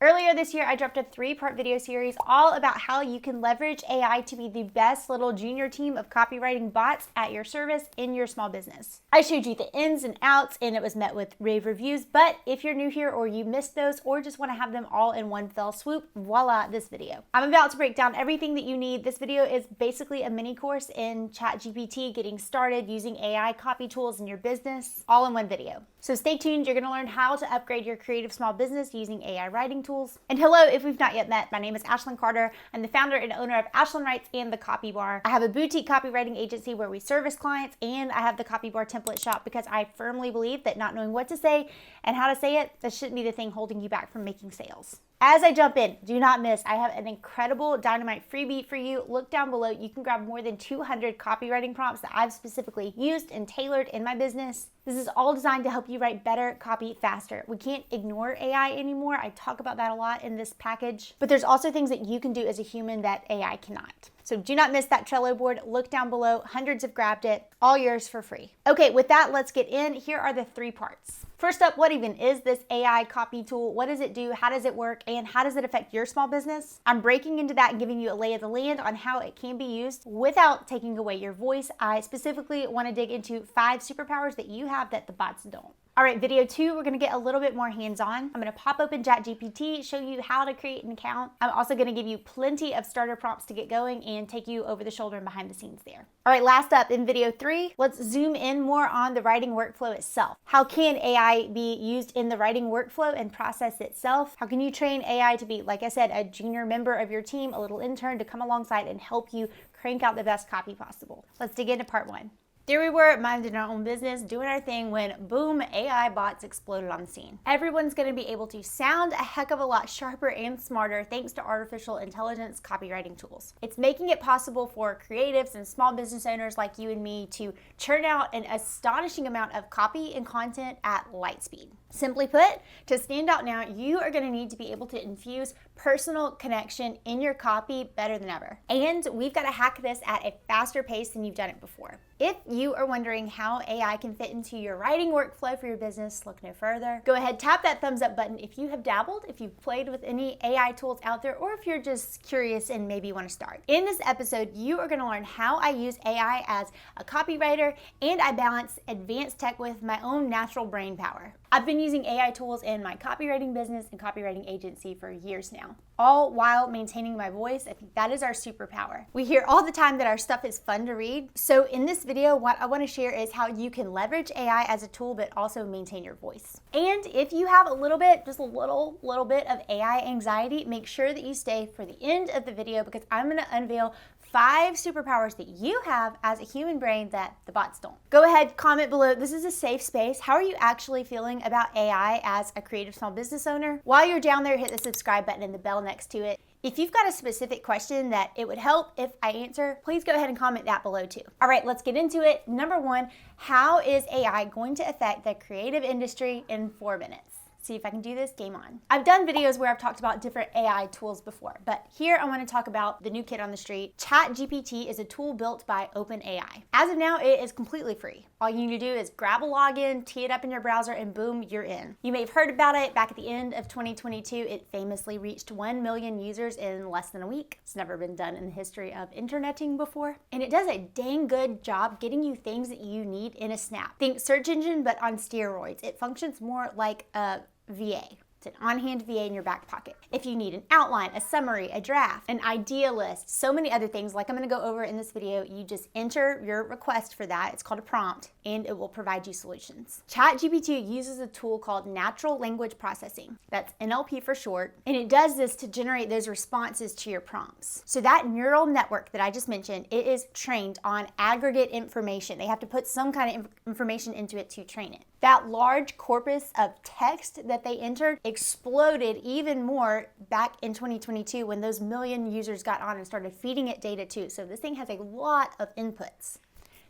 Earlier this year, I dropped a 3-part video series all about how you can leverage AI to be the best little junior team of copywriting bots at your service in your small business. I showed you the ins and outs and it was met with rave reviews, but if you're new here or you missed those or just want to have them all in one fell swoop, voila, this video. I'm about to break down everything that you need. This video is basically a mini course in Chat GPT, getting started using AI copy tools in your business, all in one video. So stay tuned, you're gonna learn how to upgrade your creative small business using AI writing tools. And hello, if we've not yet met, my name is Ashlyn Carter. I'm the founder and owner of Ashlyn Writes and the Copy Bar. I have a boutique copywriting agency where we service clients, and I have the Copy Bar template shop because I firmly believe that not knowing what to say and how to say it, that shouldn't be the thing holding you back from making sales. As I jump in, do not miss, I have an incredible dynamite freebie for you. Look down below. You can grab more than 200 copywriting prompts that I've specifically used and tailored in my business. This is all designed to help you write better copy faster. We can't ignore AI anymore. I talk about that a lot in this package, but there's also things that you can do as a human that AI cannot. So do not miss that Trello board. Look down below. Hundreds have grabbed it. All yours for free. Okay, with that, let's get in. Here are the 3 parts. First up, what even is this AI copy tool? What does it do? How does it work? And how does it affect your small business? I'm breaking into that and giving you a lay of the land on how it can be used without taking away your voice. I specifically want to dig into 5 superpowers that you have that the bots don't. All right, video 2, we're gonna get a little bit more hands-on. I'm gonna pop open Chat GPT, show you how to create an account. I'm also gonna give you plenty of starter prompts to get going and take you over the shoulder and behind the scenes there. All right, last up in video 3, let's zoom in more on the writing workflow itself. How can AI be used in the writing workflow and process itself? How can you train AI to be, like I said, a junior member of your team, a little intern to come alongside and help you crank out the best copy possible? Let's dig into part 1. There we were, minding our own business, doing our thing when boom, AI bots exploded on the scene. Everyone's gonna be able to sound a heck of a lot sharper and smarter thanks to artificial intelligence copywriting tools. It's making it possible for creatives and small business owners like you and me to churn out an astonishing amount of copy and content at light speed. Simply put, to stand out now, you are gonna need to be able to infuse personal connection in your copy better than ever. And we've gotta hack this at a faster pace than you've done it before. If you are wondering how AI can fit into your writing workflow for your business, look no further. Go ahead, tap that thumbs up button if you have dabbled, if you've played with any AI tools out there, or if you're just curious and maybe want to start. In this episode, you are gonna learn how I use AI as a copywriter, and I balance advanced tech with my own natural brain power. I've been using AI tools in my copywriting business and copywriting agency for years now, all while maintaining my voice. I think that is our superpower. We hear all the time that our stuff is fun to read. So in this video, what I want to share is how you can leverage AI as a tool, but also maintain your voice. And if you have a little bit, just a little bit of AI anxiety, make sure that you stay for the end of the video because I'm going to unveil 5 superpowers that you have as a human brain that the bots don't. Go ahead, comment below. This is a safe space. How are you actually feeling about AI as a creative small business owner? While you're down there, hit the subscribe button and the bell next to it. If you've got a specific question that it would help if I answer, please go ahead and comment that below too. All right, let's get into it. Number 1, how is AI going to affect the creative industry in 4 minutes? See if I can do this, game on. I've done videos where I've talked about different AI tools before, but here I want to talk about the new kid on the street. Chat GPT is a tool built by OpenAI. As of now, it is completely free. All you need to do is grab a login, tee it up in your browser, and boom, you're in. You may have heard about it back at the end of 2022. It famously reached 1 million users in less than a week. It's never been done in the history of interneting before. And it does a dang good job getting you things that you need in a snap. Think search engine, but on steroids. It functions more like a VA. It's an on-hand VA in your back pocket. If you need an outline, a summary, a draft, an idea list, so many other things like I'm gonna go over in this video, you just enter your request for that. It's called a prompt and it will provide you solutions. Chat GPT uses a tool called natural language processing. That's NLP for short. And it does this to generate those responses to your prompts. So that neural network that I just mentioned, it is trained on aggregate information. They have to put some kind of information into it to train it. That large corpus of text that they entered exploded even more back in 2022 when those million users got on and started feeding it data too. So this thing has a lot of inputs.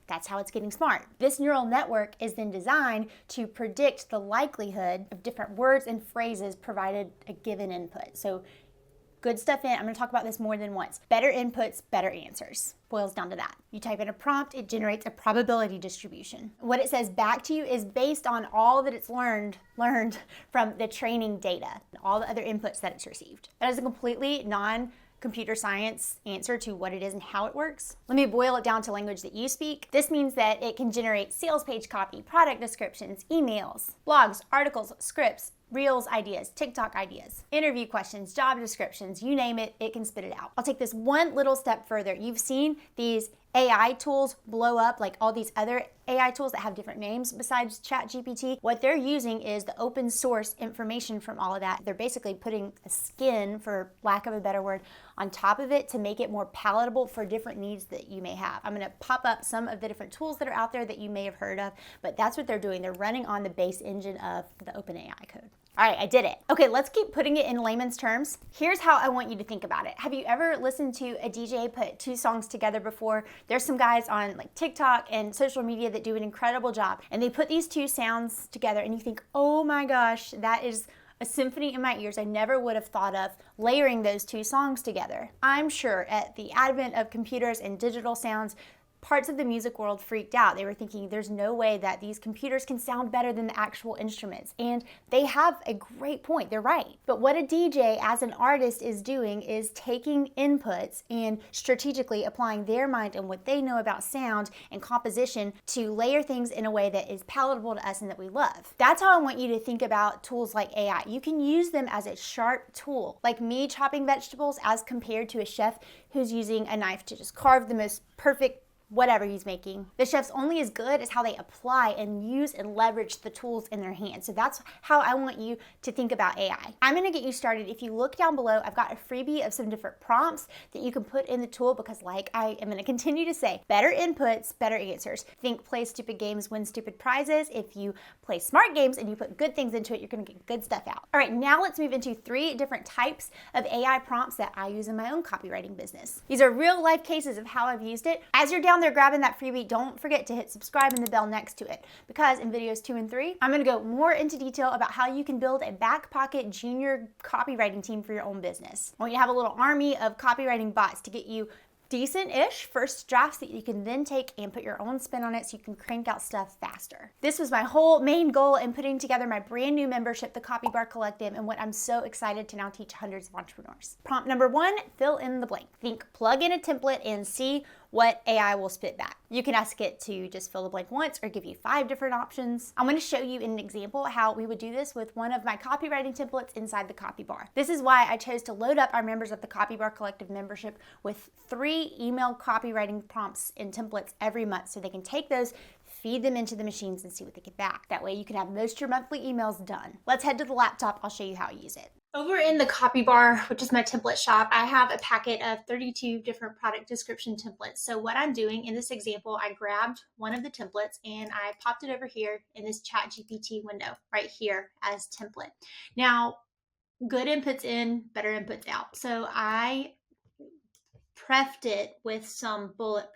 That's how it's getting smart. This neural network is then designed to predict the likelihood of different words and phrases provided a given input. So good stuff in. I'm gonna talk about this more than once. Better inputs, better answers. Boils down to that. You type in a prompt, it generates a probability distribution. What it says back to you is based on all that it's learned from the training data, and all the other inputs that it's received. That is a completely computer science answer to what it is and how it works. Let me boil it down to language that you speak. This means that it can generate sales page copy, product descriptions, emails, blogs, articles, scripts, Reels ideas, TikTok ideas, interview questions, job descriptions, you name it, it can spit it out. I'll take this one little step further. You've seen these AI tools blow up, like all these other AI tools that have different names besides Chat GPT. What they're using is the open source information from all of that. They're basically putting a skin, for lack of a better word, on top of it to make it more palatable for different needs that you may have. I'm gonna pop up some of the different tools that are out there that you may have heard of, but that's what they're doing. They're running on the base engine of the OpenAI code. All right, I did it. Okay, let's keep putting it in layman's terms. Here's how I want you to think about it. Have you ever listened to a DJ put two songs together before? There's some guys on like TikTok and social media that do an incredible job, and they put these two sounds together and you think, oh my gosh, that is a symphony in my ears. I never would have thought of layering those two songs together. I'm sure at the advent of computers and digital sounds, parts of the music world freaked out. They were thinking there's no way that these computers can sound better than the actual instruments. And they have a great point, they're right. But what a DJ as an artist is doing is taking inputs and strategically applying their mind and what they know about sound and composition to layer things in a way that is palatable to us and that we love. That's how I want you to think about tools like AI. You can use them as a sharp tool, like me chopping vegetables as compared to a chef who's using a knife to just carve the most perfect whatever he's making. The chef's only as good as how they apply and use and leverage the tools in their hands. So that's how I want you to think about AI. I'm gonna get you started. If you look down below, I've got a freebie of some different prompts that you can put in the tool because, like I am gonna continue to say, better inputs, better answers. Think play stupid games, win stupid prizes. If you play smart games and you put good things into it, you're gonna get good stuff out. All right, now let's move into 3 different types of AI prompts that I use in my own copywriting business. These are real life cases of how I've used it. As you're down there grabbing that freebie, don't forget to hit subscribe and the bell next to it, because in videos 2 and 3, I'm gonna go more into detail about how you can build a back pocket junior copywriting team for your own business. I want you to have a little army of copywriting bots to get you decent-ish first drafts that you can then take and put your own spin on it so you can crank out stuff faster. This was my whole main goal in putting together my brand new membership, the Copy Bar Collective, and what I'm so excited to now teach hundreds of entrepreneurs. Prompt number 1, fill in the blank. Think plug in a template and see what AI will spit back. You can ask it to just fill the blank once or give you 5 different options. I'm gonna show you in an example how we would do this with one of my copywriting templates inside the Copy Bar. This is why I chose to load up our members of the Copy Bar Collective membership with 3 email copywriting prompts and templates every month so they can take those, feed them into the machines and see what they get back. That way you can have most of your monthly emails done. Let's head to the laptop, I'll show you how I use it. Over in the Copy Bar, which is my template shop, I have a packet of 32 different product description templates. So what I'm doing in this example, I grabbed one of the templates and I popped it over here in this Chat GPT window right here as template. Now, good inputs in, better inputs out. So I prepped it with some bullets.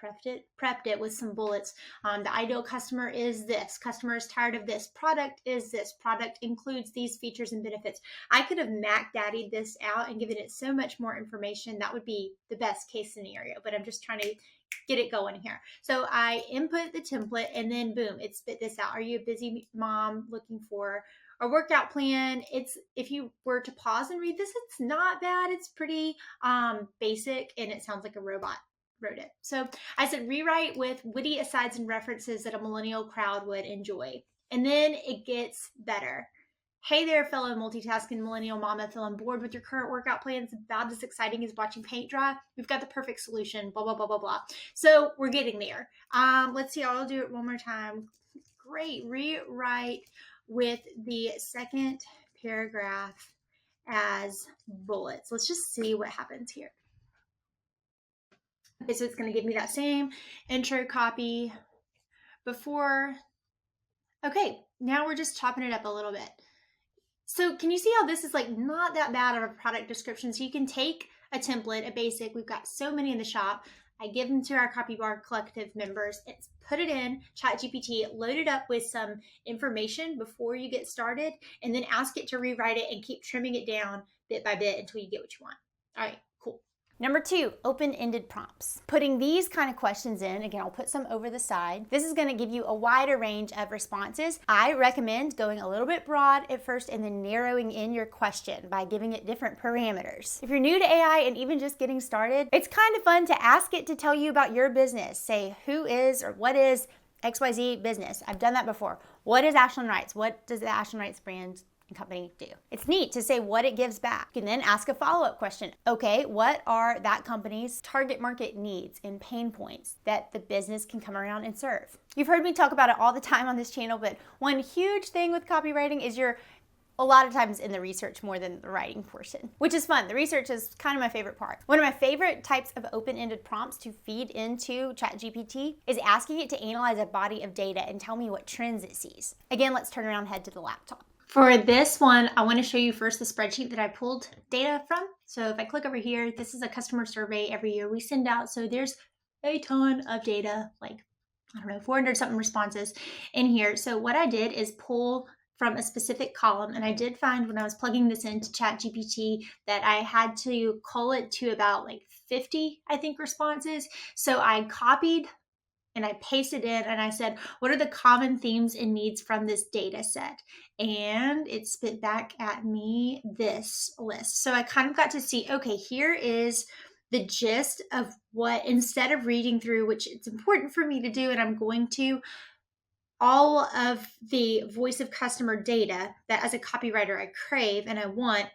The ideal customer is this. Customer is tired of this. Product is this. Product includes these features and benefits. I could have Mac Daddied this out and given it so much more information. That would be the best case scenario, but I'm just trying to get it going here. So I input the template and then boom, it spit this out. Are you a busy mom looking for a workout plan? It's, if you were to pause and read this, it's not bad. It's pretty basic and it sounds like a robot wrote it. So I said rewrite with witty asides and references that a millennial crowd would enjoy. And then it gets better. Hey there, fellow multitasking millennial mama, feeling bored with your current workout plans, about as exciting as watching paint dry? We've got the perfect solution, blah, blah, blah, blah, blah. So we're getting there. Let's see, I'll do it one more time. Great, rewrite with the second paragraph as bullets. Let's just see what happens here. Okay, so it's going to give me that same intro copy before. Okay, now we're just chopping it up a little bit. So can you see how this is like not that bad of a product description? So you can take a template, a basic, we've got so many in the shop. I give them to our Copy Bar Collective members. It's put it in Chat GPT, load it up with some information before you get started, and then ask it to rewrite it and keep trimming it down bit by bit until you get what you want. All right, cool. Number 2, open-ended prompts. Putting these kind of questions in, again, I'll put some over the side. This is gonna give you a wider range of responses. I recommend going a little bit broad at first and then narrowing in your question by giving it different parameters. If you're new to AI and even just getting started, it's kind of fun to ask it to tell you about your business. Say, who is or what is XYZ business? I've done that before. What is Ashlyn Wrights? What does the Ashlyn Wrights brand and company do? It's neat to say what it gives back. You can then ask a follow-up question. Okay, what are that company's target market needs and pain points that the business can come around and serve? You've heard me talk about it all the time on this channel, but one huge thing with copywriting is you're a lot of times in the research more than the writing portion, which is fun. The research is kind of my favorite part. One of my favorite types of open-ended prompts to feed into Chat GPT is asking it to analyze a body of data and tell me what trends it sees. Again, let's turn around and head to the laptop. For this one, I want to show you first the spreadsheet that I pulled data from. So if I click over here, this is a customer survey every year we send out. So there's a ton of data, like, I don't know, 400 something responses in here. So what I did is pull from a specific column, and I did find when I was plugging this into Chat GPT that I had to cull it to about like 50, I think, responses. So I copied and I pasted in and I said, what are the common themes and needs from this data set? And it spit back at me this list. So I kind of got to see, okay, here is the gist of what, instead of reading through, which it's important for me to do, and I'm going to, all of the voice of customer data that as a copywriter I crave and I want,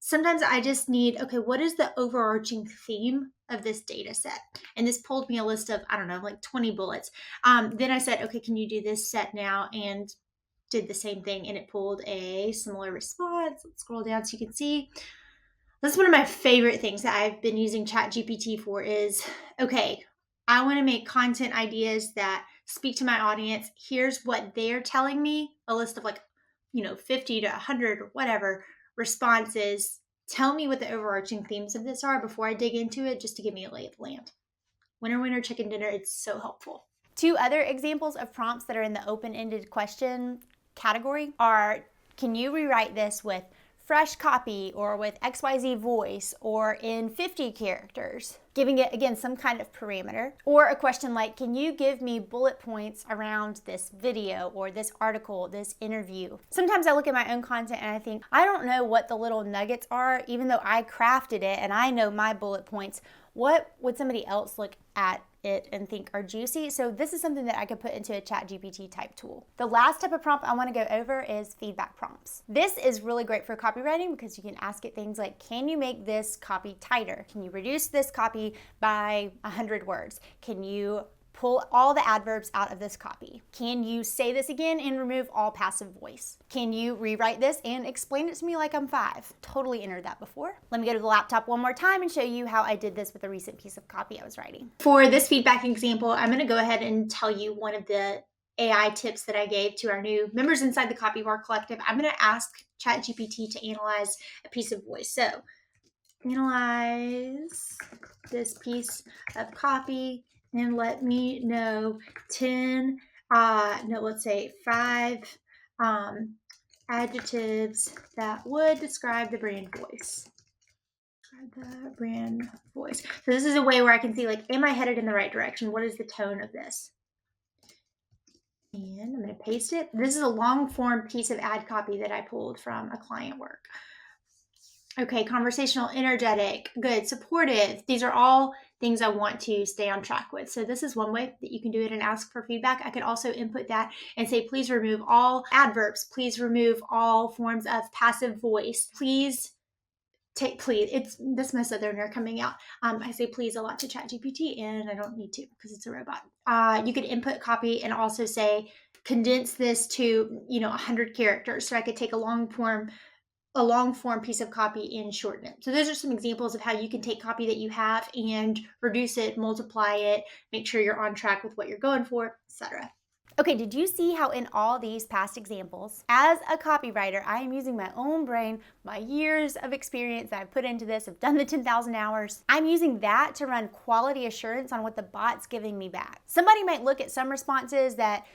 sometimes I just need, okay, what is the overarching theme of this data set? And this pulled me a list of, I don't know, like 20 bullets. Then I said, okay, can you do this set now? And did the same thing, and it pulled a similar response. Let's scroll down so you can see. This is one of my favorite things that I've been using Chat GPT for is, okay, I want to make content ideas that speak to my audience. Here's what they're telling me, a list of like, 50 to 100 or whatever responses. Tell me what the overarching themes of this are before I dig into it, just to give me a lay of the land. Winner, winner, chicken dinner. It's so helpful. 2 other examples of prompts that are in the open-ended question category are, can you rewrite this with fresh copy or with XYZ voice or in 50 characters, giving it, again, some kind of parameter. Or a question like, can you give me bullet points around this video or this article, this interview? Sometimes I look at my own content and I think, I don't know what the little nuggets are, even though I crafted it and I know my bullet points. What would somebody else look at it and think are juicy? So this is something that I could put into a Chat GPT type tool. The last type of prompt I want to go over is feedback prompts. This is really great for copywriting because you can ask it things like, can you make this copy tighter? Can you reduce this copy by 100 words? Can you pull all the adverbs out of this copy? Can you say this again and remove all passive voice? Can you rewrite this and explain it to me like I'm 5? Totally entered that before. Let me go to the laptop one more time and show you how I did this with a recent piece of copy I was writing. For this feedback example, I'm going to go ahead and tell you one of the AI tips that I gave to our new members inside the Copywar Collective. I'm going to ask ChatGPT to analyze a piece of voice. So, analyze this piece of copy and let me know 5 adjectives that would describe the brand voice. So this is a way where I can see, like, am I headed in the right direction? What is the tone of this? And I'm going to paste it. This is a long form piece of ad copy that I pulled from a client work. Okay, conversational, energetic, good, supportive. These are all things I want to stay on track with. So this is one way that you can do it and ask for feedback. I could also input that and say, please remove all adverbs. Please remove all forms of passive voice. Please, it's this my southerner coming out. I say please a lot to ChatGPT and I don't need to because it's a robot. You could input copy and also say, condense this to, 100 characters. So I could take a long form piece of copy and shorten it. So those are some examples of how you can take copy that you have and reduce it, multiply it, make sure you're on track with what you're going for, etc. Okay, did you see how in all these past examples, as a copywriter, I am using my own brain, my years of experience that I've put into this, I've done the 10,000 hours. I'm using that to run quality assurance on what the bot's giving me back. Somebody might look at some responses that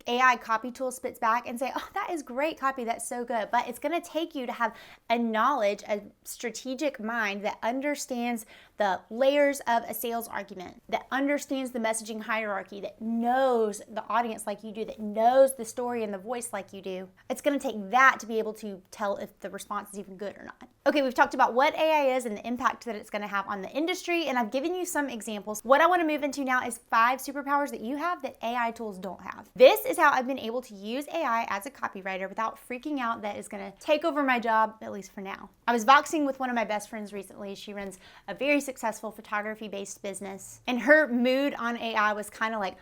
AI copy tool spits back and say, oh, that is great copy, that's so good. But it's gonna take you to have a knowledge, a strategic mind that understands the layers of a sales argument, that understands the messaging hierarchy, that knows the audience like you do, that knows the story and the voice like you do. It's gonna take that to be able to tell if the response is even good or not. Okay, we've talked about what AI is and the impact that it's gonna have on the industry, and I've given you some examples. What I wanna move into now is 5 superpowers that you have that AI tools don't have. This is how I've been able to use AI as a copywriter without freaking out that it's gonna take over my job, at least for now. I was voxing with one of my best friends recently. She runs a very successful photography-based business, and her mood on AI was kind of like,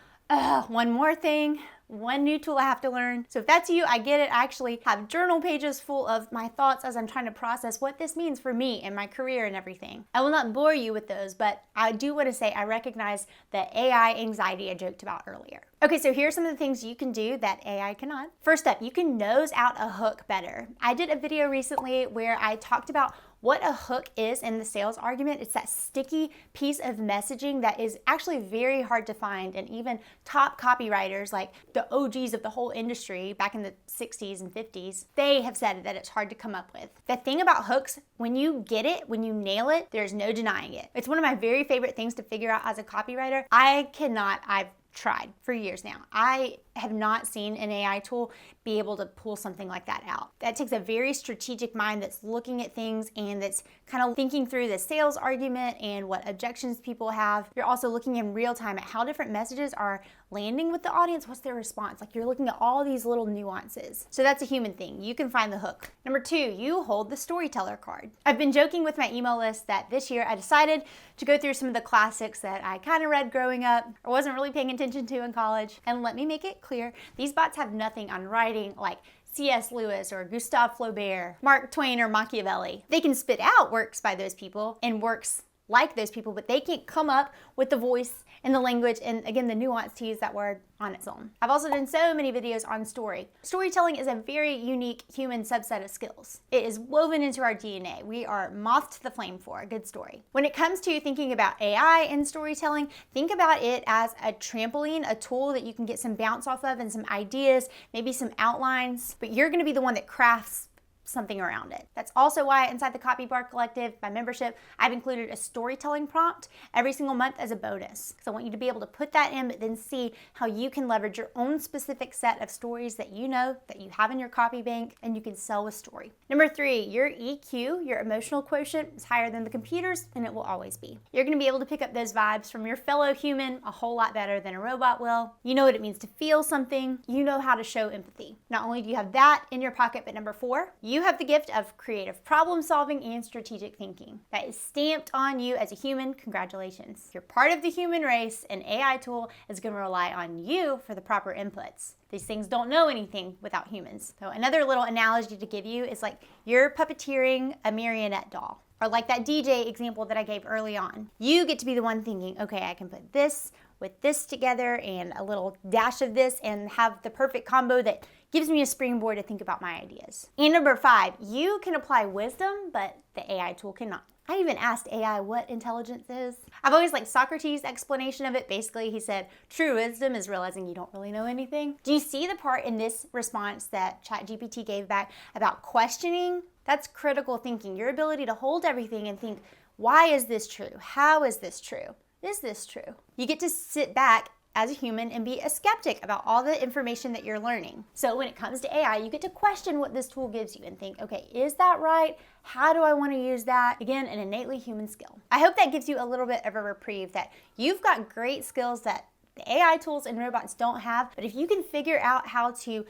one more thing, one new tool I have to learn. So if that's you, I get it. I actually have journal pages full of my thoughts as I'm trying to process what this means for me and my career and everything. I will not bore you with those, but I do want to say I recognize the AI anxiety I joked about earlier. Okay, so here are some of the things you can do that AI cannot. First up, you can nose out a hook better. I did a video recently where I talked about what a hook is in the sales argument. It's that sticky piece of messaging that is actually very hard to find, and even top copywriters, like the OGs of the whole industry back in the 60s and 50s, they have said that it's hard to come up with. The thing about hooks, when you get it, when you nail it, there's no denying it. It's one of my very favorite things to figure out as a copywriter. I've tried for years now. I have not seen an AI tool be able to pull something like that out. That takes a very strategic mind that's looking at things and that's kind of thinking through the sales argument and what objections people have. You're also looking in real time at how different messages are landing with the audience. What's their response? Like, you're looking at all these little nuances. So that's a human thing. You can find the hook. Number 2, you hold the storyteller card. I've been joking with my email list that this year I decided to go through some of the classics that I kind of read growing up or wasn't really paying attention to in college. And let me make it clear, these bots have nothing on writing like C.S. Lewis or Gustave Flaubert, Mark Twain or Machiavelli. They can spit out works by those people and works like those people, but they can't come up with the voice and the language and, again, the nuance to use that word on its own. I've also done so many videos on story. Storytelling is a very unique human subset of skills. It is woven into our DNA. We are moth to the flame for a good story. When it comes to thinking about AI and storytelling, think about it as a trampoline, a tool that you can get some bounce off of and some ideas, maybe some outlines, but you're gonna be the one that crafts something around it. That's also why inside the Copy Bar Collective, my membership, I've included a storytelling prompt every single month as a bonus. So I want you to be able to put that in, but then see how you can leverage your own specific set of stories that you know, that you have in your copy bank, and you can sell with story. Number 3, your EQ, your emotional quotient, is higher than the computer's, and it will always be. You're gonna be able to pick up those vibes from your fellow human a whole lot better than a robot will. You know what it means to feel something. You know how to show empathy. Not only do you have that in your pocket, but number 4, you have the gift of creative problem solving and strategic thinking. That is stamped on you as a human. Congratulations. You're part of the human race. An AI tool is going to rely on you for the proper inputs. These things don't know anything without humans. So another little analogy to give you is like you're puppeteering a marionette doll. Or like that DJ example that I gave early on. You get to be the one thinking, okay, I can put this with this together and a little dash of this and have the perfect combo that gives me a springboard to think about my ideas. And number 5, you can apply wisdom, but the AI tool cannot. I even asked AI what intelligence is. I've always liked Socrates' explanation of it. Basically, he said, true wisdom is realizing you don't really know anything. Do you see the part in this response that Chat GPT gave back about questioning? That's critical thinking. Your ability to hold everything and think, why is this true? How is this true? Is this true? You get to sit back as a human and be a skeptic about all the information that you're learning. So when it comes to AI, you get to question what this tool gives you and think, okay, is that right? How do I want to use that? Again, an innately human skill. I hope that gives you a little bit of a reprieve that you've got great skills that the AI tools and robots don't have, but if you can figure out how to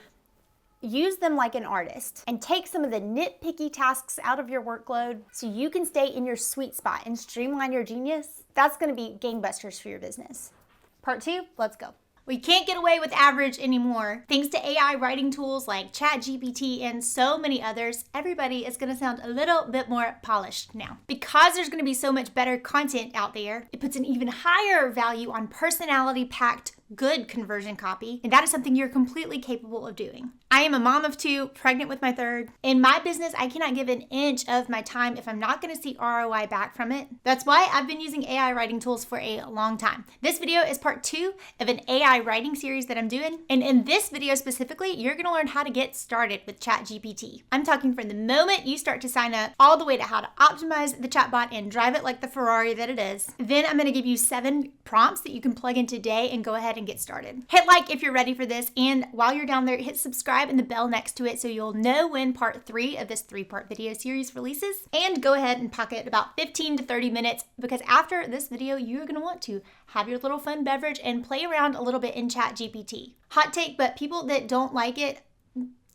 use them like an artist and take some of the nitpicky tasks out of your workload so you can stay in your sweet spot and streamline your genius, that's going to be gangbusters for your business. Part 2, let's go. We can't get away with average anymore. Thanks to AI writing tools like Chat GPT and so many others, everybody is going to sound a little bit more polished now. Because there's going to be so much better content out there, it puts an even higher value on personality-packed good conversion copy, and that is something you're completely capable of doing. I am a mom of 2, pregnant with my 3rd. In my business, I cannot give an inch of my time if I'm not going to see ROI back from it. That's why I've been using AI writing tools for a long time. This video is part 2 of an AI writing series that I'm doing, and in this video specifically, you're going to learn how to get started with Chat GPT. I'm talking from the moment you start to sign up all the way to how to optimize the chatbot and drive it like the Ferrari that it is. Then I'm going to give you 7 prompts that you can plug in today and go ahead and get started. Hit like if you're ready for this, and while you're down there, hit subscribe and the bell next to it so you'll know when part 3 of this 3-part video series releases. And go ahead and pocket about 15 to 30 minutes, because after this video, you're going to want to have your little fun beverage and play around a little bit in Chat GPT. Hot take, but people that don't like it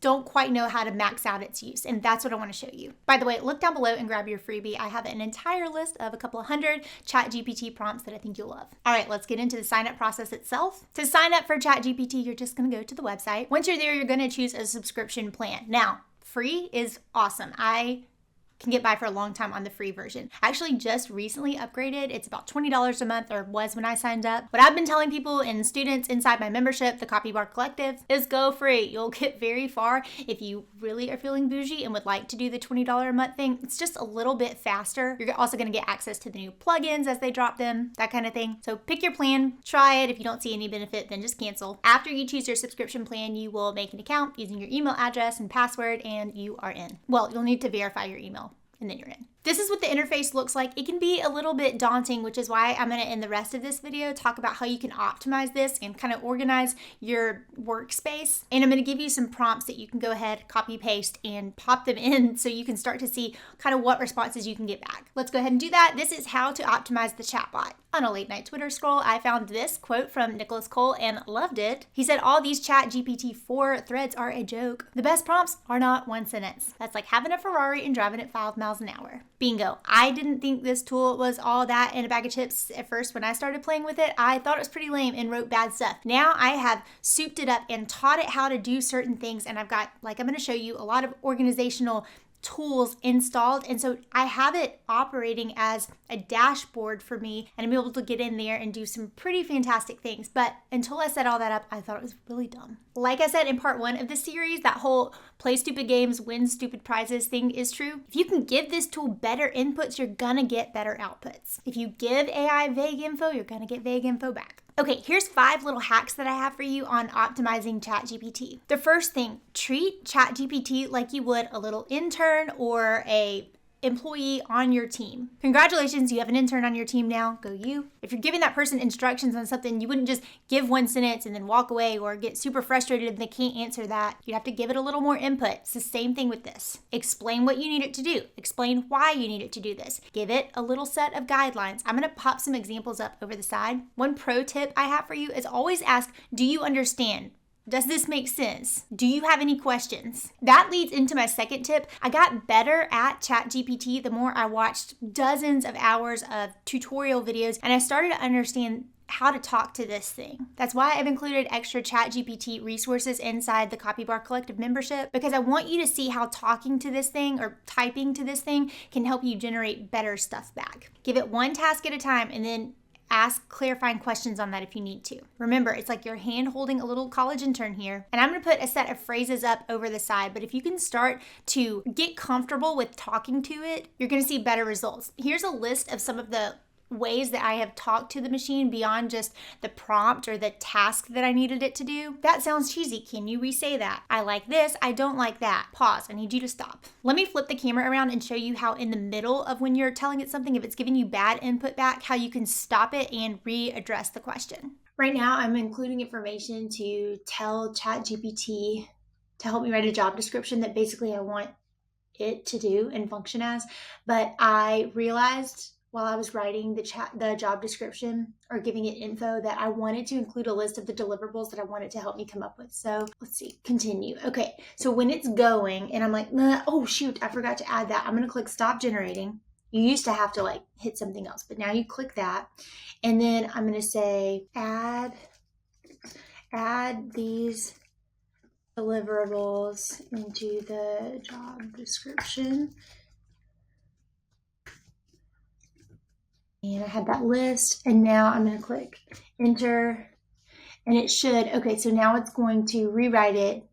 don't quite know how to max out its use, and that's what I want to show you. By the way, look down below and grab your freebie. I have an entire list of a couple of 100 Chat GPT prompts that I think you'll love. All right, let's get into the sign up process itself. To sign up for Chat GPT, you're just going to go to the website. Once you're there, you're going to choose a subscription plan. Now, free is awesome. I can get by for a long time on the free version. I actually just recently upgraded. It's about $20 a month, or was when I signed up. What I've been telling people and students inside my membership, the Copybar Collective, is go free. You'll get very far. If you really are feeling bougie and would like to do the $20 a month thing, it's just a little bit faster. You're also going to get access to the new plugins as they drop them, that kind of thing. So pick your plan, try it. If you don't see any benefit, then just cancel. After you choose your subscription plan, you will make an account using your email address and password, and you are in. Well, you'll need to verify your email, and then you're in. This is what the interface looks like. It can be a little bit daunting, which is why I'm going to end the rest of this video talk about how you can optimize this and kind of organize your workspace. And I'm going to give you some prompts that you can go ahead, copy, paste, and pop them in so you can start to see kind of what responses you can get back. Let's go ahead and do that. This is how to optimize the chatbot. On a late night Twitter scroll, I found this quote from Nicholas Cole and loved it. He said, "All these Chat GPT 4 threads are a joke. The best prompts are not one sentence. That's like having a Ferrari and driving at 5 miles an hour." Bingo. I didn't think this tool was all that in a bag of chips at first when I started playing with it. I thought it was pretty lame and wrote bad stuff. Now I have souped it up and taught it how to do certain things, and I've got, like I'm going to show you, a lot of organizational tools installed, and so I have it operating as a dashboard for me, and I'm able to get in there and do some pretty fantastic things. But until I set all that up, I thought it was really dumb. Like I said in part 1 of this series, that whole play stupid games, win stupid prizes thing is true. If you can give this tool better inputs, you're gonna get better outputs. If you give AI vague info, you're gonna get vague info back. Okay, here's 5 little hacks that I have for you on optimizing ChatGPT. The first thing, treat ChatGPT like you would a little intern or a employee on your team. Congratulations, you have an intern on your team now. Go you. If you're giving that person instructions on something, you wouldn't just give one sentence and then walk away or get super frustrated if they can't answer that. You'd have to give it a little more input. It's the same thing with this. Explain what you need it to do. Explain why you need it to do this. Give it a little set of guidelines. I'm going to pop some examples up over the side. One pro tip I have for you is always ask, do you understand? Does this make sense? Do you have any questions? That leads into my second tip. I got better at ChatGPT the more I watched dozens of hours of tutorial videos, and I started to understand how to talk to this thing. That's why I've included extra ChatGPT resources inside the Copybar Collective membership, because I want you to see how talking to this thing or typing to this thing can help you generate better stuff back. Give it one task at a time, and then ask clarifying questions on that if you need to. Remember, it's like you're hand holding a little college intern here. And I'm going to put a set of phrases up over the side, but if you can start to get comfortable with talking to it, you're going to see better results. Here's a list of some of the ways that I have talked to the machine beyond just the prompt or the task that I needed it to do. That sounds cheesy. Can you re-say that? I like this. I don't like that. Pause. I need you to stop. Let me flip the camera around and show you how in the middle of when you're telling it something, if it's giving you bad input back, how you can stop it and readdress the question. Right now, I'm including information to tell ChatGPT to help me write a job description that basically I want it to do and function as, but I realized while I was writing the job description or giving it info that I wanted to include a list of the deliverables that I wanted to help me come up with. So let's see, continue. Okay, so when it's going and I'm like, oh shoot, I forgot to add that. I'm gonna click stop generating. You used to have to like hit something else, but now you click that. And then I'm gonna say add these deliverables into the job description. And I had that list, and now I'm going to click enter, And it should, okay, so now it's going to rewrite it,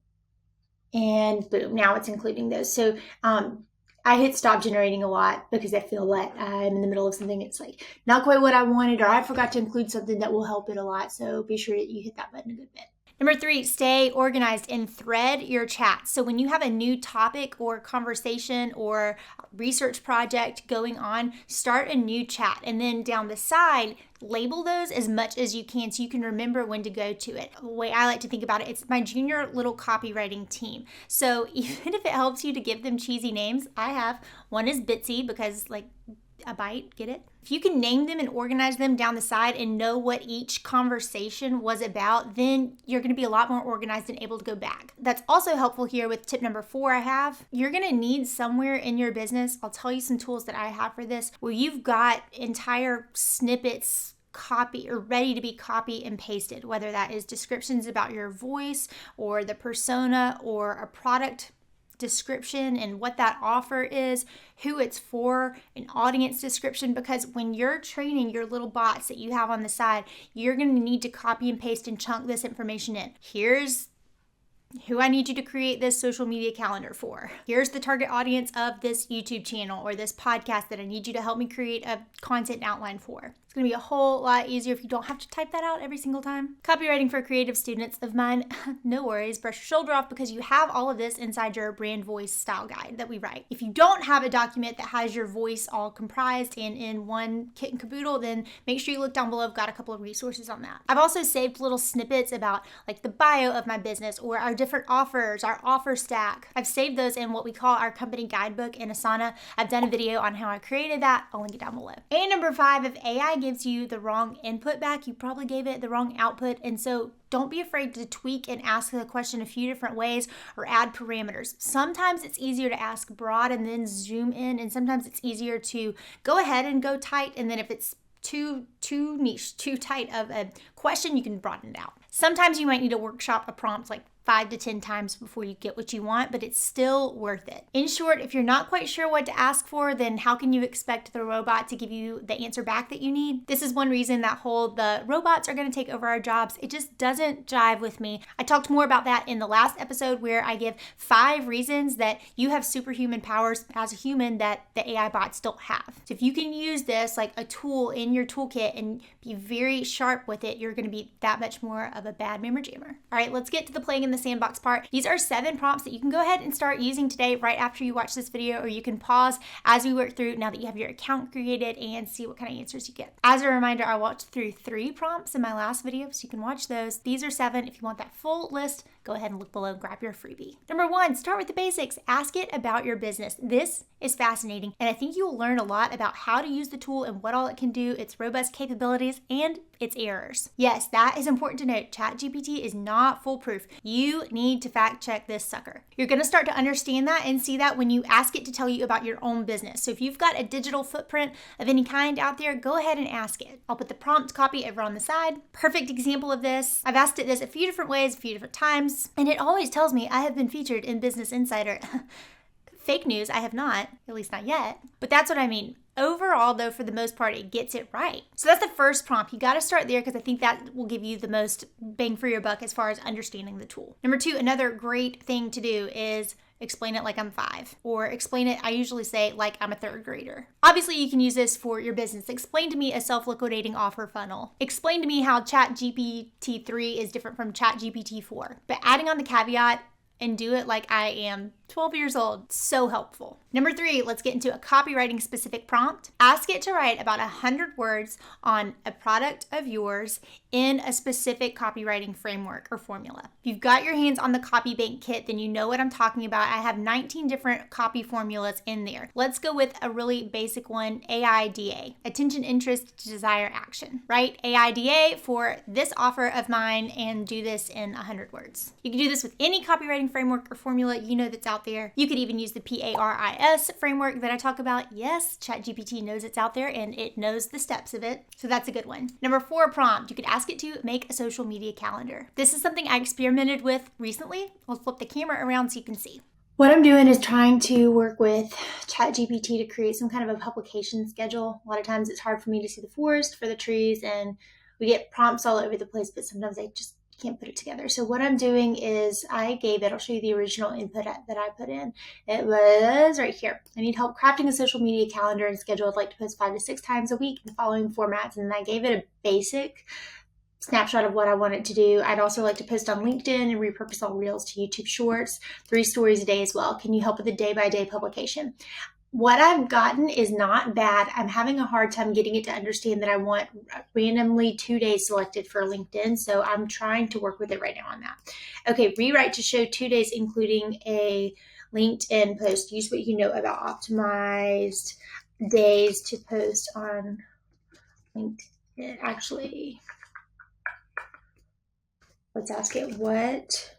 and boom, now it's including those. So I hit stop generating a lot because I feel like I'm in the middle of something. It's like not quite what I wanted, or I forgot to include something that will help it a lot. So be sure that you hit that button a good bit. Number 3, stay organized and thread your chat. So when you have a new topic or conversation or research project going on, start a new chat. And then down the side, label those as much as you can so you can remember when to go to it. The way I like to think about it, it's my junior little copywriting team. So even if it helps you to give them cheesy names, I have one is Bitsy because like a bite, get it? If you can name them and organize them down the side and know what each conversation was about, then you're going to be a lot more organized and able to go back. That's also helpful here with tip number 4 I have. You're going to need somewhere in your business, I'll tell you some tools that I have for this, where you've got entire snippets copy or ready to be copy and pasted, whether that is descriptions about your voice or the persona or a product description and what that offer is, who it's for, an audience description, because when you're training your little bots that you have on the side, you're going to need to copy and paste and chunk this information in. Here's who I need you to create this social media calendar for. Here's the target audience of this YouTube channel or this podcast that I need you to help me create a content outline for. It's going to be a whole lot easier if you don't have to type that out every single time. Copywriting for creative students of mine, no worries, brush your shoulder off because you have all of this inside your brand voice style guide that we write. If you don't have a document that has your voice all comprised and in one kit and caboodle, then make sure you look down below. I've got a couple of resources on that. I've also saved little snippets about like the bio of my business or our different offers, our offer stack. I've saved those in what we call our company guidebook in Asana. I've done a video on how I created that. I'll link it down below. And number 5, if AI gives you the wrong input back, you probably gave it the wrong output. And so don't be afraid to tweak and ask the question a few different ways or add parameters. Sometimes it's easier to ask broad and then zoom in, and sometimes it's easier to go ahead and go tight, and then if it's too niche, too tight of a question, you can broaden it out. Sometimes you might need to workshop a prompt like 5 to 10 times before you get what you want, but it's still worth it. In short, if you're not quite sure what to ask for, then how can you expect the robot to give you the answer back that you need? This is one reason that whole the robots are going to take over our jobs. It just doesn't jive with me. I talked more about that in the last episode where I give 5 reasons that you have superhuman powers as a human that the AI bots don't have. So if you can use this like a tool in your toolkit and be very sharp with it, you're going to be that much more of a bad mammer jammer. All right, let's get to the playing in the sandbox part. These are 7 prompts that you can go ahead and start using today right after you watch this video, or you can pause as we work through now that you have your account created and see what kind of answers you get. As a reminder, I walked through 3 prompts in my last video, so you can watch those. These are 7. If you want that full list, go ahead and look below and grab your freebie. Number 1, start with the basics. Ask it about your business. This is fascinating, and I think you will learn a lot about how to use the tool and what all it can do, its robust capabilities, and its errors. Yes, that is important to note. Chat GPT is not foolproof. You need to fact check this sucker. You're going to start to understand that and see that when you ask it to tell you about your own business. So if you've got a digital footprint of any kind out there, go ahead and ask it. I'll put the prompt copy over on the side. Perfect example of this. I've asked it this a few different ways, a few different times, and it always tells me I have been featured in Business Insider. Fake news, I have not, at least not yet. But that's what I mean. Overall, though, for the most part, it gets it right. So that's the first prompt. You got to start there because I think that will give you the most bang for your buck as far as understanding the tool. Number 2, another great thing to do is explain it like I'm 5, or explain it, I usually say, like I'm a 3rd grader. Obviously, you can use this for your business. Explain to me a self-liquidating offer funnel. Explain to me how Chat GPT 3 is different from Chat GPT 4. But adding on the caveat, and do it like I am 12 years old. So helpful. Number 3, let's get into a copywriting specific prompt. Ask it to write about 100 words on a product of yours in a specific copywriting framework or formula. If you've got your hands on the Copy Bank kit, then you know what I'm talking about. I have 19 different copy formulas in there. Let's go with a really basic one, AIDA, attention, interest, desire, action, right? AIDA for this offer of mine, and do this in 100 words. You can do this with any copywriting framework or formula you know that's out there. You could even use the PARIS framework that I talk about. Yes, ChatGPT knows it's out there and it knows the steps of it. So that's a good one. Number 4 prompt, you could ask it to make a social media calendar. This is something I experimented with recently. I'll flip the camera around so you can see. What I'm doing is trying to work with ChatGPT to create some kind of a publication schedule. A lot of times it's hard for me to see the forest for the trees, and we get prompts all over the place, but sometimes I just can't put it together. So what I'm doing is I'll show you the original input that I put in. It was right here. I need help crafting a social media calendar and schedule. I'd like to post 5 to 6 times a week in the following formats. And then I gave it a basic snapshot of what I want it to do. I'd also like to post on LinkedIn and repurpose all reels to YouTube Shorts, 3 stories a day as well. Can you help with a day-by-day publication? What I've gotten is not bad. I'm having a hard time getting it to understand that I want randomly 2 days selected for LinkedIn. So I'm trying to work with it right now on that. Okay, rewrite to show 2 days, including a LinkedIn post. Use what you know about optimized days to post on LinkedIn. Actually, let's ask it, what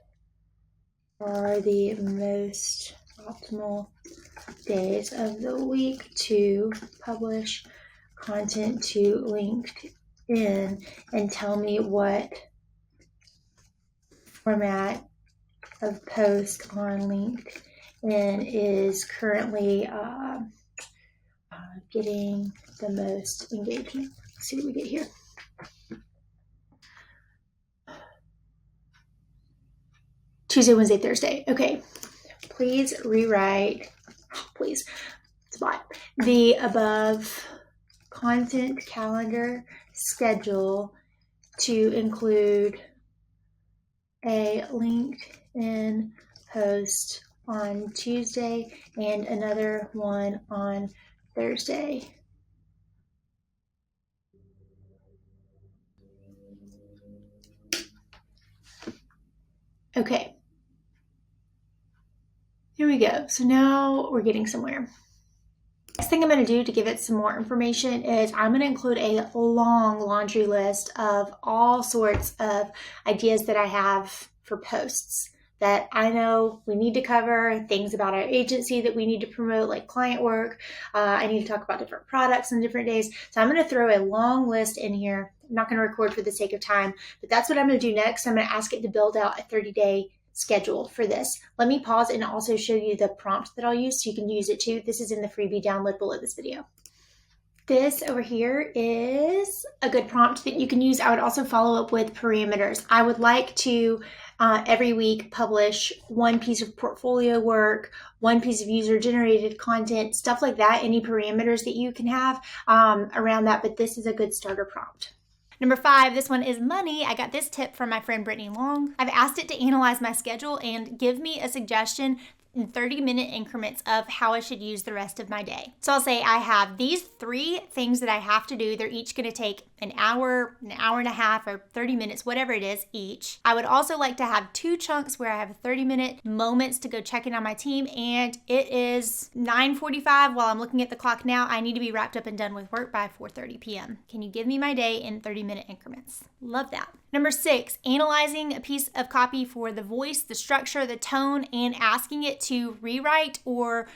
are the most optimal days of the week to publish content to LinkedIn, and tell me what format of post on LinkedIn is currently getting the most engagement. Let's see what we get here. Tuesday, Wednesday, Thursday. Okay. Please rewrite, please, spot the above content calendar schedule to include a LinkedIn post on Tuesday and another one on Thursday. Okay. Here we go. So now we're getting somewhere. Next thing I'm going to do to give it some more information is I'm going to include a long laundry list of all sorts of ideas that I have for posts that I know we need to cover, things about our agency that we need to promote, like client work. I need to talk about different products on different days. So I'm going to throw a long list in here. I'm not going to record for the sake of time, but that's what I'm going to do next. I'm going to ask it to build out a 30-day schedule for this. Let me pause and also show you the prompt that I'll use so you can use it too. This is in the freebie download below this video. This over here is a good prompt that you can use. I would also follow up with parameters. I would like to every week publish one piece of portfolio work, one piece of user-generated content, stuff like that, any parameters that you can have around that, but this is a good starter prompt. Number 5, this one is money. I got this tip from my friend Brittany Long. I've asked it to analyze my schedule and give me a suggestion in 30-minute increments of how I should use the rest of my day. So I'll say I have these 3 things that I have to do. They're each going to take an hour and a half, or 30 minutes, whatever it is each. I would also like to have 2 chunks where I have 30-minute moments to go check in on my team, and it is 9:45 while I'm looking at the clock now. I need to be wrapped up and done with work by 4:30 p.m. Can you give me my day in 30-minute increments? Love that. Number 6, analyzing a piece of copy for the voice, the structure, the tone, and asking it to rewrite or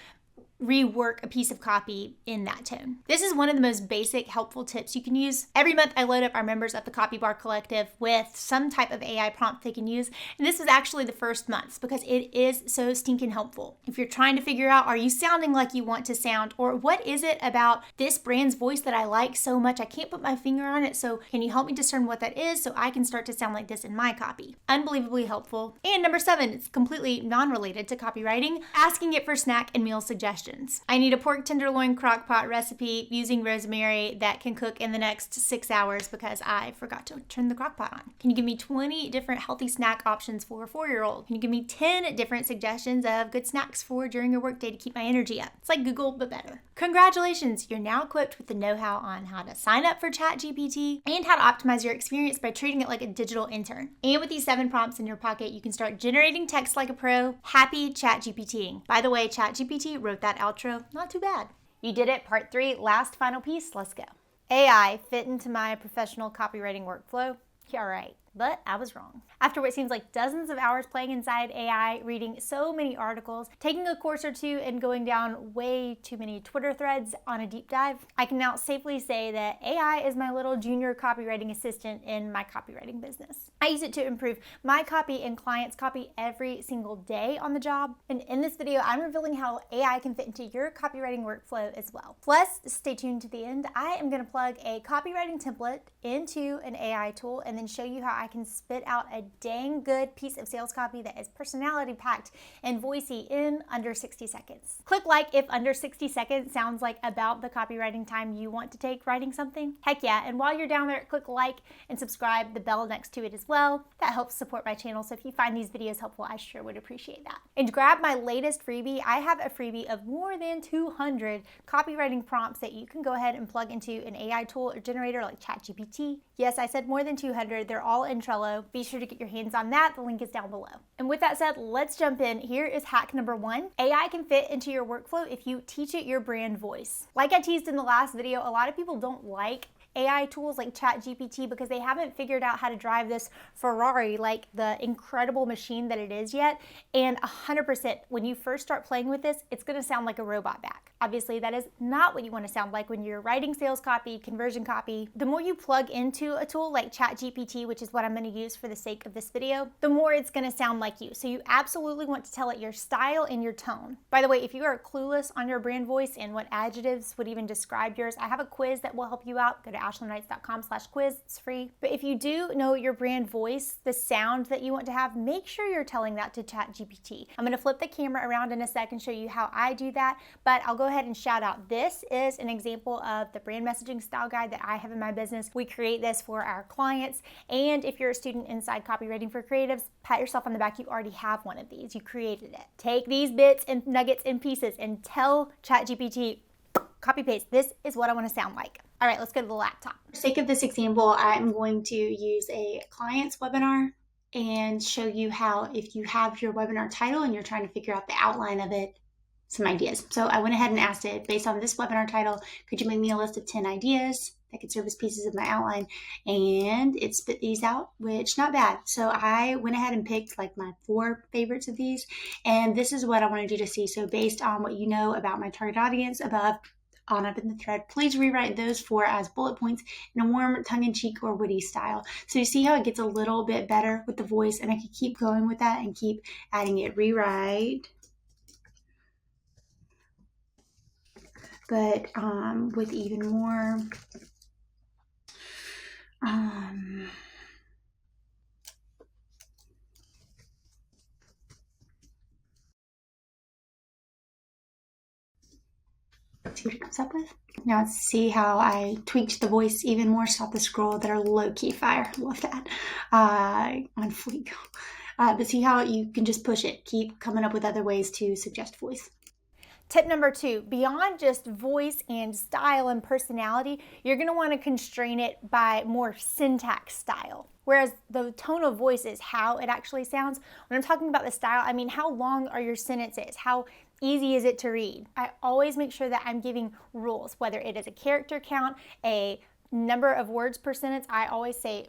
rework a piece of copy in that tone. This is one of the most basic helpful tips you can use. Every month I load up our members of the Copy Bar Collective with some type of AI prompt they can use. And this is actually the first month because it is so stinking helpful. If you're trying to figure out, are you sounding like you want to sound, or what is it about this brand's voice that I like so much I can't put my finger on it, so can you help me discern what that is so I can start to sound like this in my copy? Unbelievably helpful. And number 7, it's completely non-related to copywriting, asking it for snack and meal suggestions. I need a pork tenderloin crock pot recipe using rosemary that can cook in the next 6 hours because I forgot to turn the crock pot on. Can you give me 20 different healthy snack options for a 4-year-old? Can you give me 10 different suggestions of good snacks for during your workday to keep my energy up? It's like Google, but better. Congratulations, you're now equipped with the know-how on how to sign up for Chat GPT and how to optimize your experience by treating it like a digital intern. And with these 7 prompts in your pocket, you can start generating text like a pro. Happy Chat GPTing. By the way, Chat GPT wrote that outro. Not too bad. You did it. Part 3, last final piece. Let's go. AI fit into my professional copywriting workflow? Yeah, right. But I was wrong. After what seems like dozens of hours playing inside AI, reading so many articles, taking a course or 2, and going down way too many Twitter threads on a deep dive, I can now safely say that AI is my little junior copywriting assistant in my copywriting business. I use it to improve my copy and clients' copy every single day on the job. And in this video, I'm revealing how AI can fit into your copywriting workflow as well. Plus, stay tuned to the end. I am going to plug a copywriting template into an AI tool and then show you how I I can spit out a dang good piece of sales copy that is personality packed and voicey in under 60 seconds. Click like if under 60 seconds sounds like about the copywriting time you want to take writing something. Heck yeah, and while you're down there, click like and subscribe, the bell next to it as well. That helps support my channel, so if you find these videos helpful, I sure would appreciate that. And grab my latest freebie. I have a freebie of more than 200 copywriting prompts that you can go ahead and plug into an AI tool or generator like Chat GPT. Yes, I said more than 200. They're all in Trello. Be sure to get your hands on that. The link is down below. And with that said, let's jump in. Here is hack number 1. AI can fit into your workflow if you teach it your brand voice. Like I teased in the last video, a lot of people don't like AI tools like Chat GPT because they haven't figured out how to drive this Ferrari like the incredible machine that it is yet. And 100%, when you first start playing with this, it's gonna sound like a robot back. Obviously, that is not what you wanna sound like when you're writing sales copy, conversion copy. The more you plug into a tool like Chat GPT, which is what I'm gonna use for the sake of this video, the more it's gonna sound like you. So you absolutely want to tell it your style and your tone. By the way, if you are clueless on your brand voice and what adjectives would even describe yours, I have a quiz that will help you out. Go to ashlynwrites.com/quiz. It's free. But if you do know your brand voice, the sound that you want to have, make sure you're telling that to Chat GPT. I'm going to flip the camera around in a sec and show you how I do that, but I'll go ahead and shout out. This is an example of the brand messaging style guide that I have in my business. We create this for our clients, and if you're a student inside Copywriting for Creatives, pat yourself on the back. You already have one of these. You created it. Take these bits and nuggets and pieces and tell Chat GPT, copy paste, this is what I want to sound like. All right, let's go to the laptop. For the sake of this example, I'm going to use a client's webinar and show you how, if you have your webinar title and you're trying to figure out the outline of it, some ideas. So I went ahead and asked it, based on this webinar title, could you make me a list of 10 ideas that could serve as pieces of my outline? And it spit these out, which not bad. So I went ahead and picked like my 4 favorites of these. And this is what I wanted you to see. So based on what you know about my target audience above, on up in the thread, please rewrite those 4 as bullet points in a warm, tongue-in-cheek or witty style. So you see how it gets a little bit better with the voice, and I could keep going with that and keep adding it. Rewrite, but with even more see what it comes up with. Now let's see how I tweaked the voice even more. Stop the scroll that are low-key fire. Love that. On fleek. But see how you can just push it. Keep coming up with other ways to suggest voice. Tip number 2, beyond just voice and style and personality, you're going to want to constrain it by more syntax style. Whereas the tone of voice is how it actually sounds. When I'm talking about the style, I mean, how long are your sentences? How easy is it to read? I always make sure that I'm giving rules, whether it is a character count, a number of words per sentence. I always say,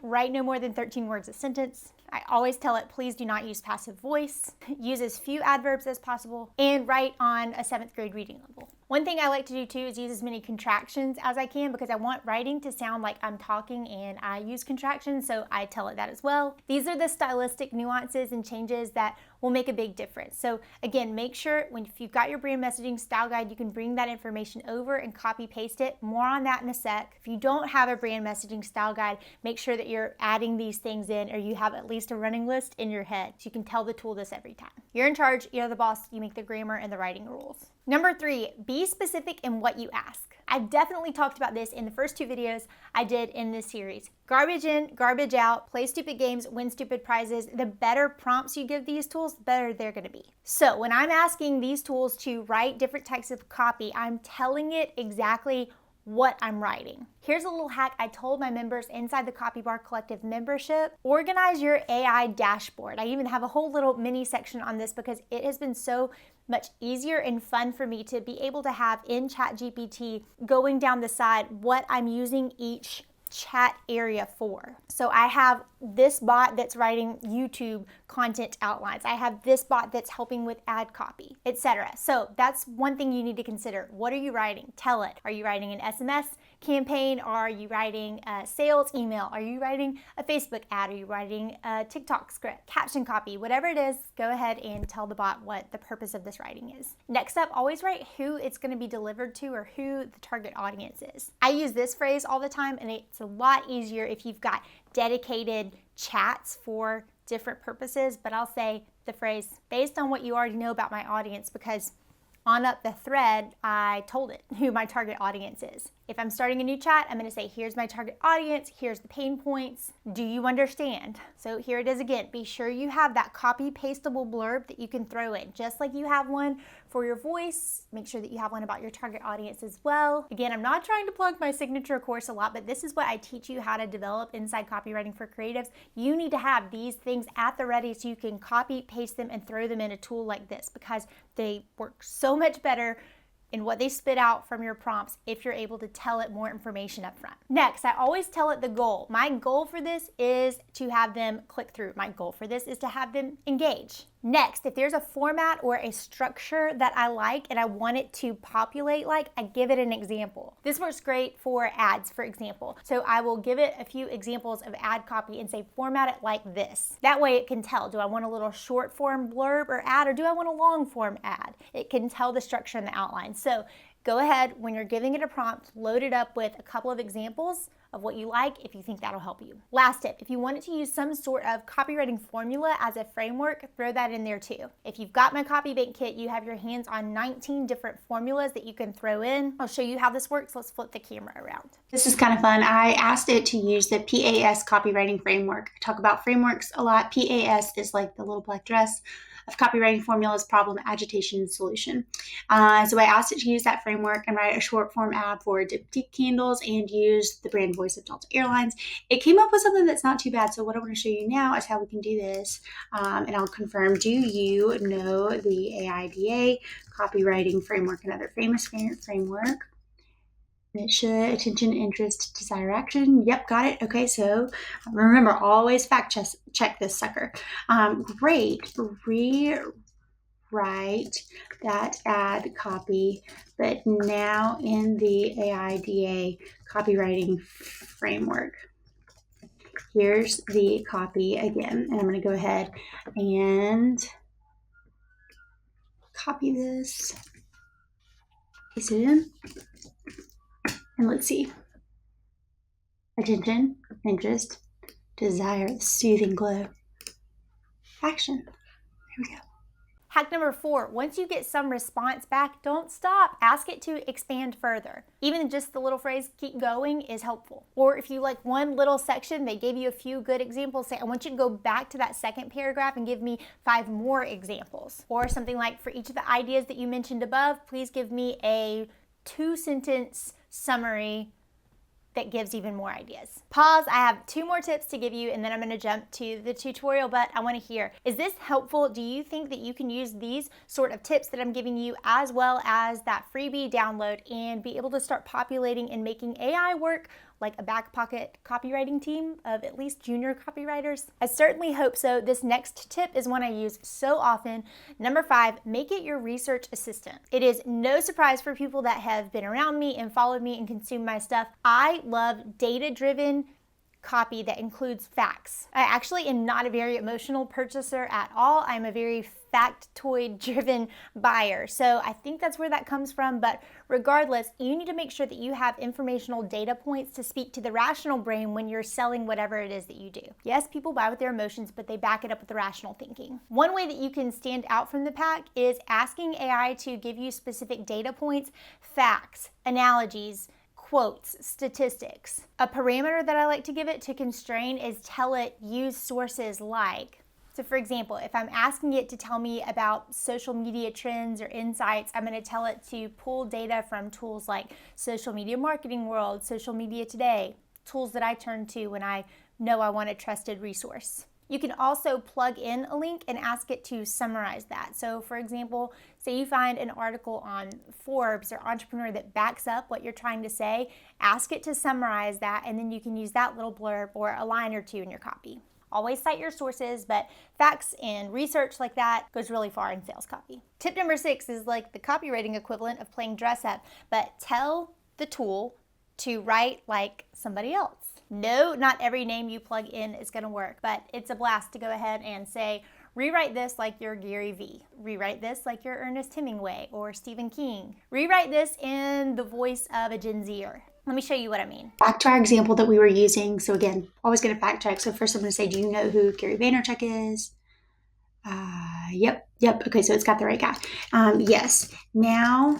write no more than 13 words a sentence. I always tell it, please do not use passive voice, use as few adverbs as possible, and write on a 7th grade reading level. One thing I like to do too is use as many contractions as I can because I want writing to sound like I'm talking, and I use contractions, so I tell it that as well. These are the stylistic nuances and changes that will make a big difference. So again, make sure if you've got your brand messaging style guide, you can bring that information over and copy paste it. More on that in a sec. If you don't have a brand messaging style guide, make sure that you're adding these things in, or you have at least a running list in your head so you can tell the tool this every time. You're in charge, you're the boss, you make the grammar and the writing rules. Number 3, be specific in what you ask. I've definitely talked about this in the first 2 videos I did in this series. Garbage in, garbage out, play stupid games, win stupid prizes. The better prompts you give these tools, the better they're gonna be. So when I'm asking these tools to write different types of copy, I'm telling it exactly what I'm writing. Here's a little hack I told my members inside the Copy Bar Collective membership. Organize your AI dashboard. I even have a whole little mini section on this because it has been so much easier and fun for me to be able to have in Chat GPT going down the side what I'm using each chat area for. So I have this bot that's writing YouTube content outlines. I have this bot that's helping with ad copy, etc. So that's one thing you need to consider. What are you writing? Tell it. Are you writing an SMS campaign? Are you writing a sales email? Are you writing a Facebook ad? Are you writing a TikTok script, caption copy? Whatever it is, go ahead and tell the bot what the purpose of this writing is. Next up, always write who it's going to be delivered to or who the target audience is. I use this phrase all the time, and it's It's a lot easier if you've got dedicated chats for different purposes, but I'll say the phrase based on what you already know about my audience, because on up the thread, I told it who my target audience is. If I'm starting a new chat, I'm gonna say, here's my target audience, here's the pain points, do you understand? So here it is again, be sure you have that copy pastable blurb that you can throw in, just like you have one for your voice. Make sure that you have one about your target audience as well. Again, I'm not trying to plug my signature course a lot, but this is what I teach you how to develop inside Copywriting for Creatives. You need to have these things at the ready so you can copy, paste them, and throw them in a tool like this, because they work so much better in what they spit out from your prompts if you're able to tell it more information up front. Next, I always tell it the goal. My goal for this is to have them click through. My goal for this is to have them engage. Next, if there's a format or a structure that I like and I want it to populate like, I give it an example. This works great for ads, for example. So I will give it a few examples of ad copy and say, format it like this. That way it can tell, do I want a little short form blurb or ad, or do I want a long form ad? It can tell the structure and the outline. So go ahead, when you're giving it a prompt, load it up with a couple of examples of what you like if you think that'll help you. Last tip, if you want it to use some sort of copywriting formula as a framework, throw that in there too. If you've got my copy bank kit, you have your hands on 19 different formulas that you can throw in. I'll show you how this works. Let's flip the camera around. This is kind of fun. I asked it to use the PAS copywriting framework. I talk about frameworks a lot. PAS is like the little black dress of copywriting formulas, problem, agitation, solution. So I asked it to use that framework and write a short form ad for Diptyque candles and use the brand voice of Delta Airlines. It came up with something that's not too bad. So what I want to show you now is how we can do this. And I'll confirm, do you know the AIDA copywriting framework, another famous framework? It should, attention, interest, desire, action. Yep, got it. Okay, so remember, always fact check this sucker. Great, rewrite that ad copy, but now in the AIDA copywriting framework. Here's the copy again, and I'm going to go ahead and copy this, paste it in. And let's see, attention, interest, desire, soothing glow, action. Here we go. Hack number 4, once you get some response back, don't stop. Ask it to expand further. Even just the little phrase, keep going, is helpful. Or if you like one little section, they gave you a few good examples, say, I want you to go back to that second paragraph and give me 5 more examples. Or something like, for each of the ideas that you mentioned above, please give me a 2-sentence summary that gives even more ideas. Pause, I have 2 more tips to give you and then I'm gonna jump to the tutorial, but I wanna hear, is this helpful? Do you think that you can use these sort of tips that I'm giving you as well as that freebie download and be able to start populating and making AI work like a back pocket copywriting team of at least junior copywriters? I certainly hope so. This next tip is one I use so often. Number 5, make it your research assistant. It is no surprise for people that have been around me and followed me and consumed my stuff. I love data-driven copy that includes facts. I actually am not a very emotional purchaser at all. I'm a very factoid driven buyer. So I think that's where that comes from. But regardless, you need to make sure that you have informational data points to speak to the rational brain when you're selling whatever it is that you do. Yes, people buy with their emotions, but they back it up with the rational thinking. One way that you can stand out from the pack is asking AI to give you specific data points, facts, analogies, quotes, statistics. A parameter that I like to give it to constrain is tell it use sources like. So for example, if I'm asking it to tell me about social media trends or insights, I'm going to tell it to pull data from tools like Social Media Marketing World, Social Media Today, tools that I turn to when I know I want a trusted resource. You can also plug in a link and ask it to summarize that. So for example, say you find an article on Forbes or Entrepreneur that backs up what you're trying to say, ask it to summarize that, and then you can use that little blurb or a line or 2 in your copy. Always cite your sources, but facts and research like that goes really far in sales copy. Tip number 6 is like the copywriting equivalent of playing dress up, but tell the tool to write like somebody else. No, not every name you plug in is gonna work, but it's a blast to go ahead and say, rewrite this like you're Gary Vee. Rewrite this like you're Ernest Hemingway or Stephen King. Rewrite this in the voice of a Gen Zer. Let me show you what I mean. Back to our example that we were using. So again, always going to fact check. So first I'm going to say, do you know who Gary Vaynerchuk is? Yep. Okay, so it's got the right guy. Yes. Now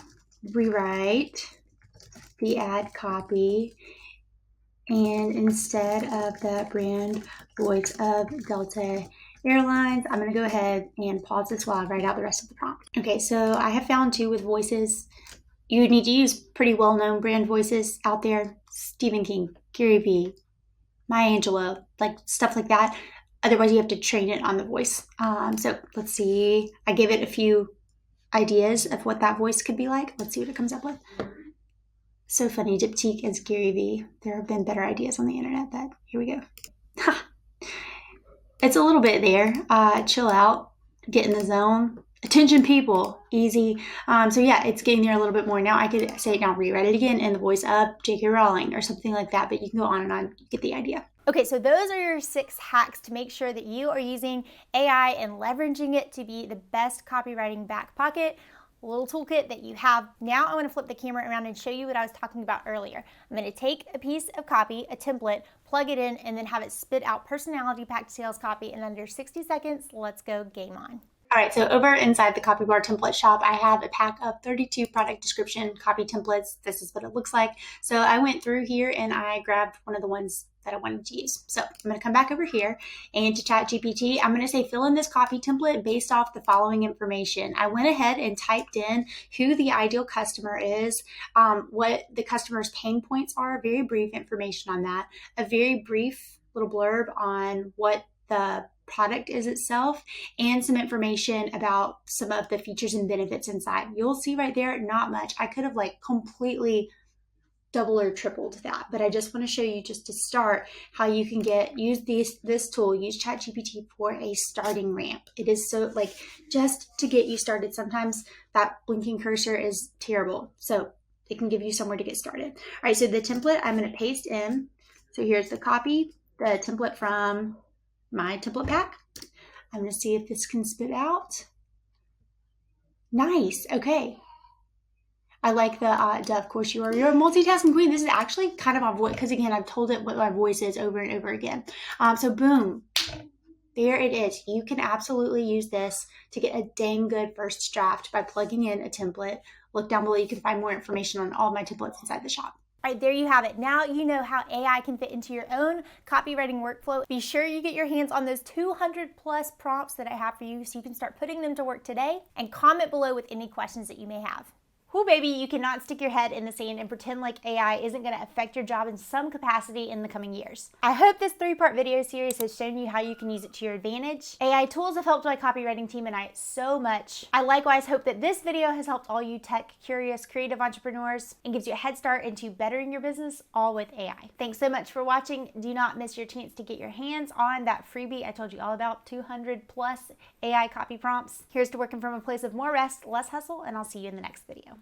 rewrite the ad copy, and instead of the brand voice of Delta Airlines, I'm going to go ahead and pause this while I write out the rest of the prompt. Okay, so I have found two with voices. You would need to use pretty well-known brand voices out there. Stephen King, Gary Vee, Maya Angelou, like stuff like that. Otherwise, you have to train it on the voice. So let's see. I gave it a few ideas of what that voice could be like. Let's see what it comes up with. So funny, Diptyque as Gary Vee. There have been better ideas on the internet. Here we go. It's a little bit there. Chill out, get in the zone. Attention people, easy. So yeah, it's getting there a little bit more. Now I could say, now rewrite it again in the voice of J.K. Rowling or something like that, but you can go on and on, you get the idea. Okay, so those are your 6 hacks to make sure that you are using AI and leveraging it to be the best copywriting back pocket, little toolkit that you have. Now I want to flip the camera around and show you what I was talking about earlier. I'm going to take a piece of copy, a template, plug it in, and then have it spit out personality-packed sales copy in under 60 seconds. Let's go, game on. All right, so over inside the Copybar template shop, I have a pack of 32 product description copy templates. This is what it looks like. So I went through here and I grabbed one of the ones that I wanted to use. So I'm going to come back over here and to Chat GPT, I'm going to say fill in this copy template based off the following information. I went ahead and typed in who the ideal customer is, what the customer's pain points are, very brief information on that, a very brief little blurb on what the product is itself, and some information about some of the features and benefits inside. You'll see right there, not much. I could have like completely double or tripled that, but I just want to show you just to start how you can use this tool, use Chat GPT for a starting ramp. It is so like just to get you started. Sometimes that blinking cursor is terrible, so it can give you somewhere to get started. All right, so the template I'm going to paste in. So here's the copy, the template from my template pack. I'm going to see if this can spit out. Nice. Okay. I like the, of course you're a multitasking queen. This is actually kind of my voice, because again, I've told it what my voice is over and over again. So boom, there it is. You can absolutely use this to get a dang good first draft by plugging in a template. Look down below. You can find more information on all my templates inside the shop. All right, there you have it. Now you know how AI can fit into your own copywriting workflow. Be sure you get your hands on those 200 plus prompts that I have for you so you can start putting them to work today, and comment below with any questions that you may have. Whoo, baby, you cannot stick your head in the sand and pretend like AI isn't going to affect your job in some capacity in the coming years. I hope this 3-part video series has shown you how you can use it to your advantage. AI tools have helped my copywriting team and I so much. I likewise hope that this video has helped all you tech-curious creative entrepreneurs and gives you a head start into bettering your business, all with AI. Thanks so much for watching. Do not miss your chance to get your hands on that freebie I told you all about, 200 plus AI copy prompts. Here's to working from a place of more rest, less hustle, and I'll see you in the next video.